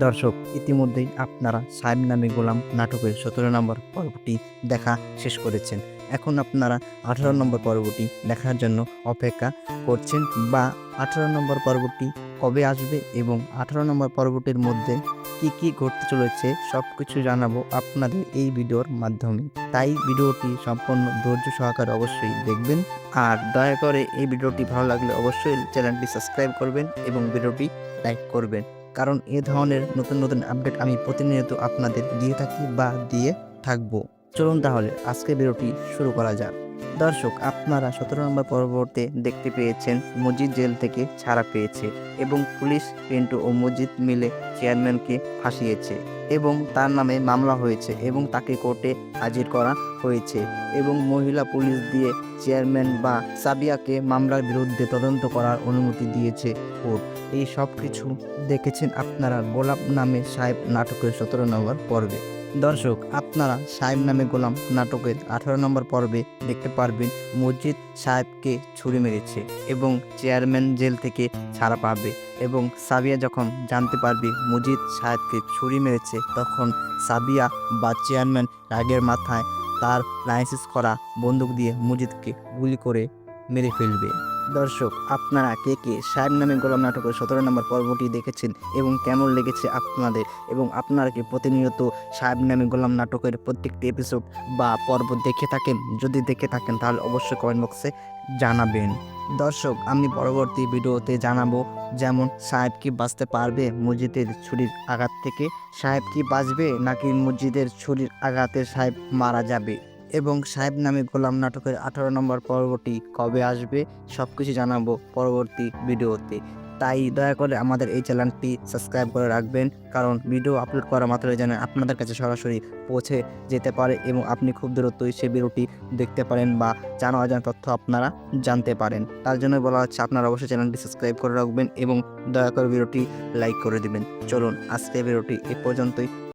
দর্শক, ইতিমধ্যেই আপনারা সাহেব নামে গোলাম নাটকের ১৭ নম্বর পর্বটি দেখা শেষ করেছেন। এখন আপনারা ১৮ নম্বর পর্বটি দেখার জন্য অপেক্ষা করছেন বা ১৮ নম্বর পর্বটি কবে আসবে এবং ১৮ নম্বর পর্বটির মধ্যে কি ঘটতে চলেছে সবকিছু জানাবো আপনাদের এই ভিডিওর মাধ্যমে। তাই ভিডিওটি সম্পূর্ণ ধৈর্য সহকারে অবশ্যই দেখবেন। আর দয়া করে এই ভিডিওটি ভালো লাগলে অবশ্যই চ্যানেলটি সাবস্ক্রাইব করবেন এবং ভিডিওটি লাইক করবেন। কারণ এ ধরনের নতুন আপডেট আমি প্রতিনিয়ত আপনাদের দিয়ে থাকি বা দিয়ে থাকবো। চলুন তাহলে আজকে ভিডিওটি শুরু করা যাক। দর্শক, আপনারা ১৭ নম্বর পর্বতে দেখতে পেয়েছেন মজিদ জেল থেকে ছাড়া পেয়েছে এবং পুলিশ পিন্টু ও মজিদ মিলে চেয়ারম্যানকে ফাঁসিয়েছে এবং তার নামে মামলা হয়েছে এবং তাকে কোর্টে হাজির করা হয়েছে এবং মহিলা পুলিশ দিয়ে চেয়ারম্যান বা সাবিয়াকে মামলার বিরুদ্ধে তদন্ত করার অনুমতি দিয়েছে কোর্ট। এই সব কিছু দেখেছেন আপনারা গোলাম নামে সাহেব নাটকের ১৭ নম্বর পর্বে। দর্শক, আপনারা সাহেব নামে গোলাম নাটকের ১৮ নম্বর পর্বে দেখতে পারবেন মসজিদ সাহেবকে ছুরি মেরেছে এবং চেয়ারম্যান জেল থেকে ছাড়া পাবে এবং সাবিয়া যখন জানতে পারবে মজিদ সাহেবকে ছুরি মেরেছে, তখন সাবিয়া বা চেয়ারম্যান রাগের মাথায় তার লাইসেন্স করা বন্দুক দিয়ে মজিদকে গুলি করে মেরে ফেলবে। দর্শক, আপনারা কে সাহেব নামে গোলাম নাটকের ১৭ নম্বর পর্বটি দেখেছেন এবং কেমন লেগেছে আপনাদের, এবং আপনারা কি প্রতিনিয়ত সাহেব নামে গোলাম নাটকের প্রত্যেকটি এপিসোড বা পর্ব দেখে থাকেন? যদি দেখে থাকেন তাহলে অবশ্যই কমেন্ট বক্সে জানাবেন। দর্শক, আমি পরবর্তী ভিডিওতে জানাবো যেমন সাহেব কি বাঁচতে পারবে মসজিদের ছুরির আঘাত থেকে, সাহেব কি বাঁচবে নাকি মসজিদের ছুরির আঘাতে সাহেব মারা যাবে, এবং সাহেব নামে গোলাম নাটকের ১৮ নম্বর পর্বটি কবে আসবে সবকিছু জানাবো পরবর্তী ভিডিওতে। তাই দয়া করে আমাদের এই চ্যানেলটি সাবস্ক্রাইব করে রাখবেন, কারণ ভিডিও আপলোড করা মাত্রই যেন আপনাদের কাছে সরাসরি পৌঁছে যেতে পারে এবং আপনি খুব দ্রুতই সেই ভিডিওটি দেখতে পারেন বা জানা অজানা তথ্য আপনারা জানতে পারেন। তার জন্য বলা হচ্ছে আপনারা অবশ্যই চ্যানেলটি সাবস্ক্রাইব করে রাখবেন এবং দয়া করে ভিডিওটি লাইক করে দিবেন। চলুন আজকে ভিডিওটি এ পর্যন্তই।